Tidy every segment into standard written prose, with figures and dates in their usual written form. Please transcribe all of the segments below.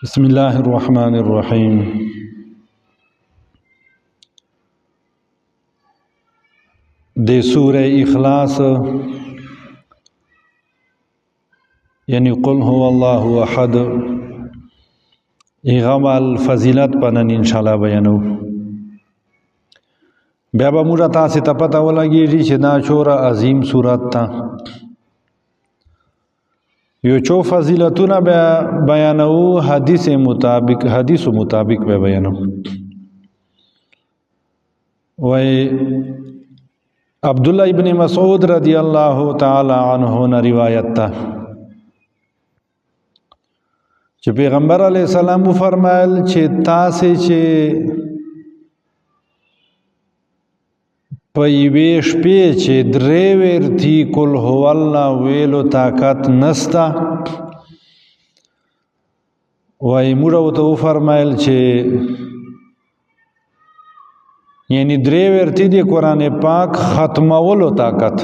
بسم الله الرحمن الرحیم. د سورہ اخلاص یعنی قل هو الله احد اغمال فضیلت پنن انشاءاللہ بیانو. بیا به موږ تاسو ته پته ولګیږي چې دا چوره عظیم سورت تا یو چو فضیلتونه بیانو حدیث مطابق به بیانو. وی عبداللہ ابن مسعود رضی اللہ تعالی عنہ نے روایت تا چې پیغمبر علیہ السلام فرمایل چې تاسو چې په یوې شپې چې درې ورتی کل هو الله ویلو طاقت نستا، وای موږ ته فرمایل چې یعنی درې ورتی دی قرآن پاک ختمولو طاقت.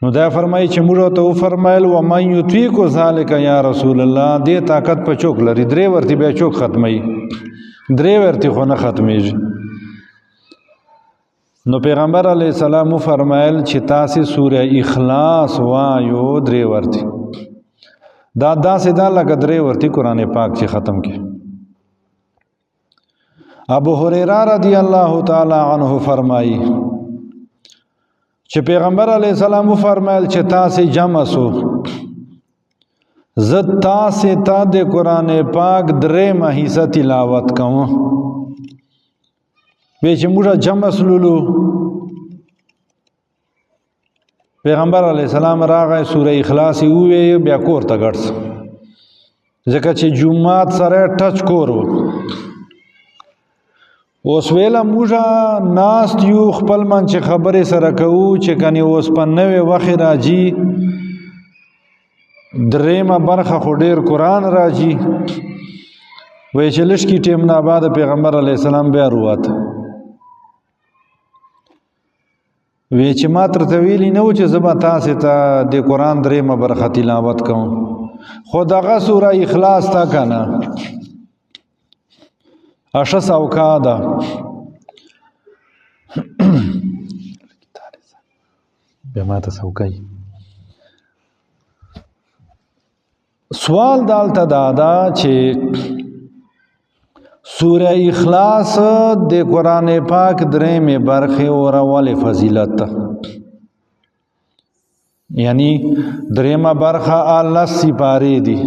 نو دا فرمایي چې موږ ته فرمایل و من یطیق ذلک یا رسول الله، دې طاقت په چوک لري درې ورتی بیا چوک ختمي، درې ورتی خو نه ختمیږي. نو پیغمبر علیہ السلام فرمایل چې تاسو سورہ اخلاص وایو درې ورتی، دا داسې دا لکه درې ورتی قرآن پاک چې ختم کی. ابو هریرہ رضی اللہ تعالی عنہ فرمائی چې پیغمبر علیہ السلام فرمایل چې تاسو جمع سو زد تاسو ته د قرآن پاک درې حصہ تلاوت کوم. به چې موږ جمع سلولو پیغمبر علیہ السلام راغی سورہ اخلاص وی بیا کور ته ګرځ، ځکه چې جمعات سره ټچ کورو. اوس ویله موږ ناست یو خپل من چې خبرې سره کوو چې کني اوس په نوې وخت راځي درېمه برخه خو ډېر قرآن راځي. وی چې لږ کې ټیم نه بعد پیغمبر علیہ السلام بیا روات وی چې ما ترته ویلي نه و چې زه به تاسو ته د قرآن درېمه برخه تلاوت کوم، خو دغه سوره اخلاص تا کنه اشا سوکا دا بیا ما ته سوکای. سوال دالته دادا چې سورہ اخلاص د قرآن پاک درېمې برخې اورول فضیلت ده، یعنی درېمه برخه الله سپارې دي.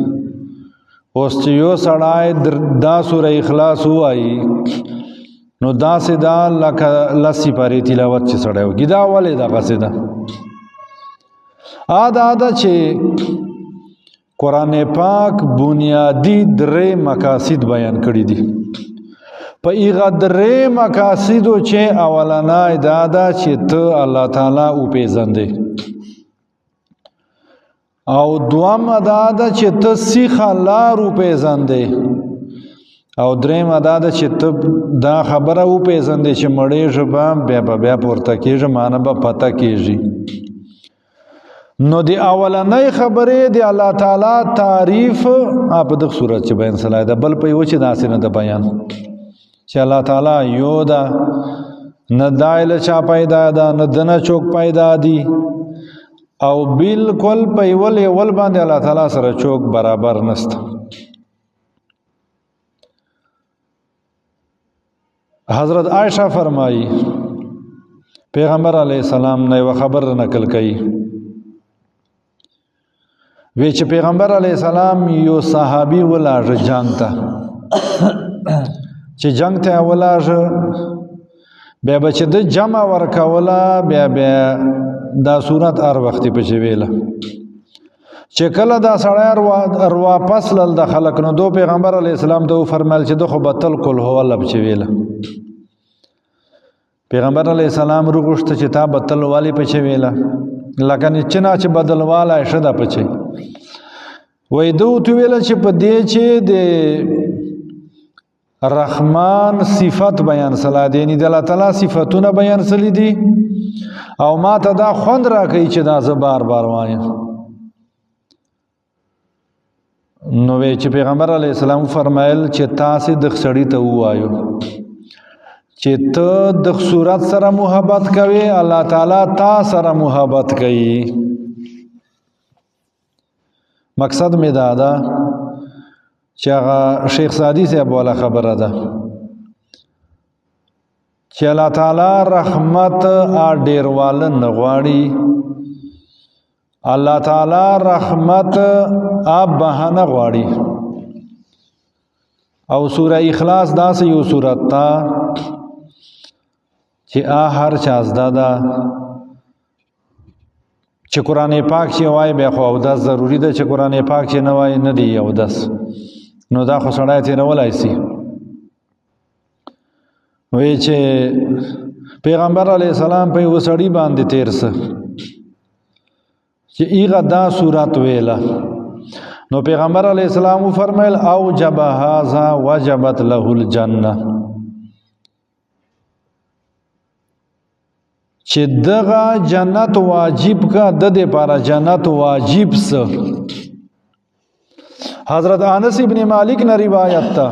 اوس چې یو سړی دا سورہ اخلاص وایي نو داسې دا لکه لسی پارې تلاوت چې سړی وکړي. دا ولې دغسې ده؟ دا چې قرآن پاک بنیادی درې مقاصد بیان کړي دي. په هغه درې مقاصدو چې اولنی دا ده چې ته الله تعالی وپېژندې، او دویمه دا ده چې ته سیخه لار وپېژندې، او دریمه دا ده چې ته دا خبره وپېژندې چې مړېږه به بیا پورته کېږي، معنی به پته کېږي. نو د اولنۍ خبرې د الله تعالی تعریف په دغه صورت چې بیان سلای ده، بل په یو چې داسې نه ده بیان چې الله تعالی یو ده، نه دایله چا پیدا ده، نه دنه چوک پیدا دي، او بالکل په یو لیول باندې الله تعالی سره چوک برابر نسته. حضرت عائشہ فرمائی پیغمبر علیہ السلام نے وہ خبر نقل کی وی چې پیغمبر علیہ السلام یو صحابی ولاړ جنگ ته، چې جنگ ته ولاړ بیا به چې د جمع ورکوله بیا دا صورت هر وخت په چې ویله چې کله دا سړی واپس لل د خلک نو دو پیغمبر علیہ السلام ته فرمایل چې د خو بتل کل هو الله په چې ویله. پیغمبر علیہ السلام وغوښته چې تا بتل والی په چې ویله، لکه چې بدل والا شته په چې وای دو تو ویله چې په دې چې د رحمان صفت بیان سلا دی، یعنی د الله تعالی صفاتونه بیان سلی دي، او ما ته دا خوند را کوي چې دا زه بار بار وایم. نو وی چې پیغمبر علیه السلام فرمایل چې تاسې د سړي ته ووایو چې ته د صورت سره محبت کوي الله تعالی تا سره محبت کوي. مقصد می دا ده چې هغه شیخ سعدی صاحب والا خبره ده چې الله تعالی رحمت ډیرواله نه غواړي، الله تعالی رحمت بهانه غواړي. او سوره اخلاص داسې یو سورت تا چې هر چا زده ده چې قرآن پاک چې وای بیا خو اودس ضروري ده، چې قرآن پاک چې نه وای نه دی اودس، نو دا خو سړی تېرولی سي. وی چې پیغمبر علیه السلام په یو سړي باندې تیر سه چې ایغه دا صورت ویله، نو پیغمبر علیه السلام فرمایل اوجب هذا وجبت له الجنه، چې دغه جنت واجب کا د دې لپاره جنت واجب سه. حضرت انس ابن مالک نے روایت تا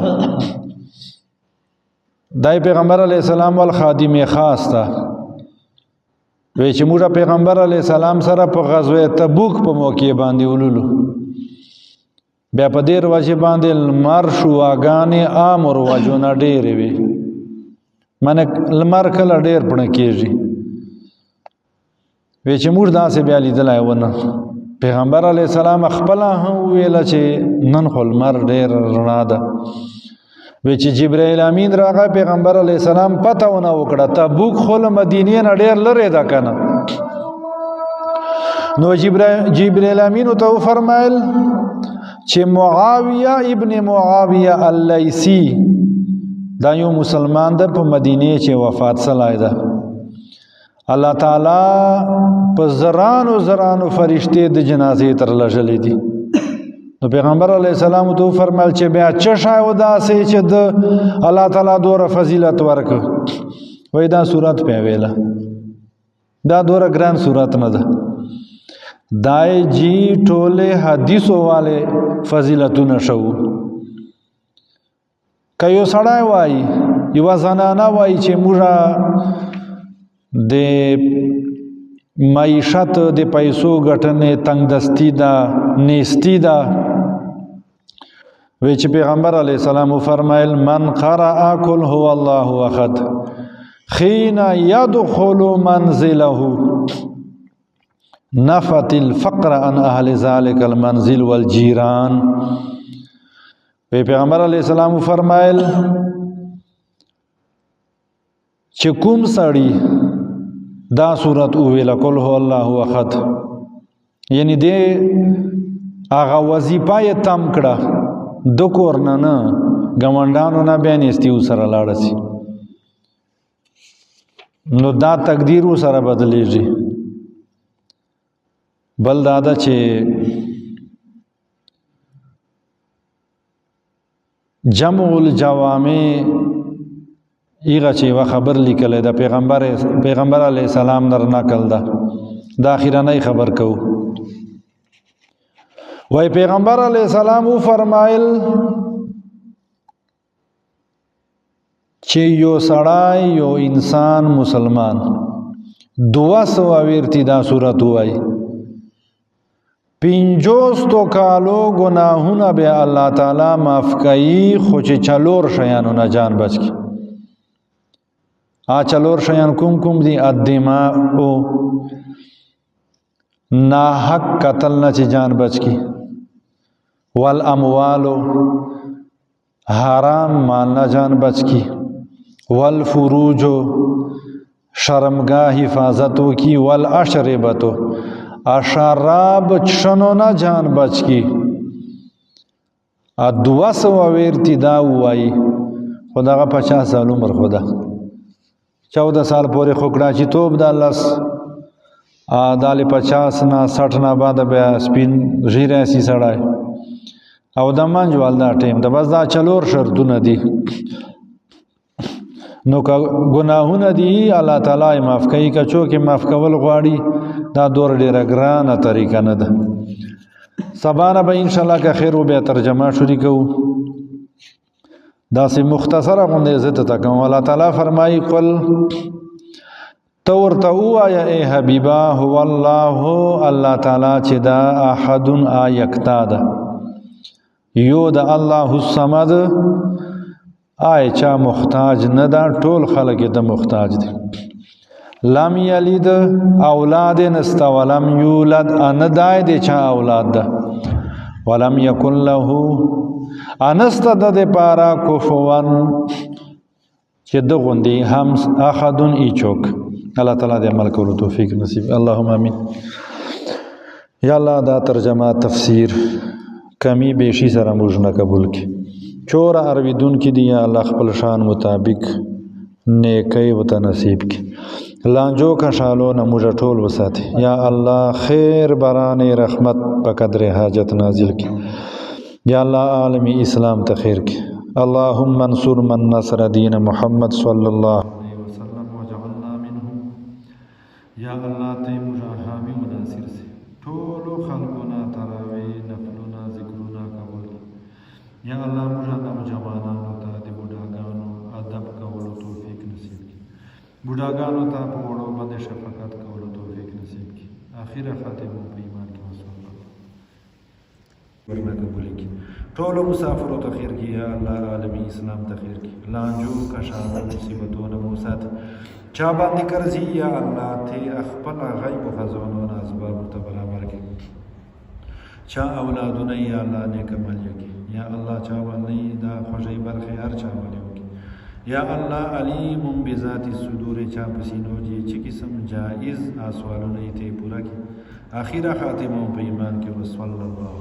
دای پیغمبر علیہ السلام والخادم خاص تا وی چې موږ پیغمبر علیہ السلام سره په غزوه تبوک په موقع باندې ولولو، بیا په دې ورځ باندې لمر شواګانې عام ورواجونه ډېرې وي، منه لمر کله ډېر پړه کېږي. وی چې موږ داسې بیا لیدلی ونه، پیغمبر علیه السلام خپله هم وویله چې نن خو لمر ډېر رڼا ده. وی چې جبرائیل امین راغی، پیغمبر علیه السلام پته ونه وکړه تبوک خو له مدینې نه ډېر لرې ده که نه. نو جبرائیل امین ورته وفرمایل چې معاویه ابن معاویه اللیثي دا یو مسلمان ده په مدینې چې وفات سلی ده. الله تعالی په زرانو زرانو فرشتې د جنازې تر لږلې دي. نو پیغمبر علیه السلام ته فرمایل چې بیا څه شی و داسې چې د الله تعالی دوره فضیلت ورکړ؟ وایي دا صورت پې ویله، دا دوره ګران صورت نه ده، دای جی ټولې حدیثو والے فضیلتونه شو. که یو سړی وایي یوه زنانه وایي چې موږ د معیشت د پیسو ګټنې تنگ دستی ده، نیستی ده، وی چې پیغمبر علیه السلام فرمایل من قرأ قل هو الله احد حین یدخل منزله نفت الفقر عن اهل ذلك المنزل والجیران. وی پیغمبر علیه السلام فرمایل چې کوم سړی دا صورت اوویله قل هو الله احد، یعنی دی هغه وظیفه یې تم کړه د کور نه نه ګاونډیانو نه بیا نیستي ورسره لاړه سي، نو دا تقدیر ورسره بدلیږي. بل دا ده چې جمع الجوامع ایغه چې یوه خبر لیکلی ده پیغمبر علیه السلام در نقل ده، دا اخیرنی خبر کوو. وای پیغمبر علیه السلام وفرمایل چې یو سړی یو انسان مسلمان 200 ویرتی دا صورت وای 50 کالو گناهونه به الله تعالی معاف کوي، خو چې 4 شیانو نه جان بچ کی. 4 شیان کوم دي؟ الدماء ناحق قتل نه چې جان بچ کی، والاموال حرام مال نه جان بچ کی، والفروج شرمگاه حفاظت کی، والاشربت شراب چشنو نه جان بچ کی. 200 ویرتی دا وای خداغه 50 سال عمر خدا 14 سال پورې خوکړه چې توب د الله دال 50 نه 60 نه بعد بیا سپین ژیره سي سړای او د منځوال دا ټیم د بس دا 4 شرطونه دي. نو که گناهونه دي الله تعالی معاف کوي، که څوک معاف کول غواړي دا دور ډیره ګرانه طریقه نه ده. سبانه به ان شاء الله که خیر و بیا ترجمه شروع کوو دا سی مختصره غوندې زه ته کوم. الله تعالی فرمایي قل تو ورته ووایه ای حبیبه هو الله الله تعالی چې دا احد یکتا ده یو د الله الصمد آی چا محتاج نه ده ټول خلک د محتاج دي. لم یلد اولاد نسته ولم یولد ان دای دی چا اولاد ده ولم یکن له انسته د پارا کفوا چې د غوندي هم احد ایچوک. الله تعالی دې عمل کولو توفیق نصیب. اللهم امین. یا الله دا ترجمه تفسیر کمی بیشی سره موږ نه قبول کی چور ارویدون کی دی یا الله خپل شان مطابق نیکی وته نصیب کی. لانجو کا شالو نه موږ ټول وساتي. یا الله خیر باران رحمت په قدر حاجت نازل کی. یا الله عالمی اسلام ته خیر کی. اللهم انصر من نصر دین محمد صلی الله علیه وسلم وجعلنا منهم. یا الله ته موږ حامی و ناصر سي ټول خلقنا تراوی نفلنا ذکرنا قبول. یا الله موږ نوجوانانو ته د بوډاګانو ادب کولو توفیق نصیب کی. بوډاګانو ته په وړو باندې شفقت کولو توفیق نصیب کی. اخیره خاتمه په ایمان کې وصلی الله ورنه قبول کی. ټول مسافر ته خیر کی. یا الله عالمی اسلام ته خیر کی. لانجو کشانو مصیبتونو موسات چا باندې کرزی یا الله ته خپل غیب و خزانو اسباب ته برابر کی. چا اولادونه یا الله نیک عمل کی. یا الله چا باندې دا خوشی برخه هر چا باندې کی. یا الله علیم بذات الصدور چا پسینو جی چې قسم جائز اسوالونه ته پورا کی. اخیره خاتمه په ایمان کې وصلی الله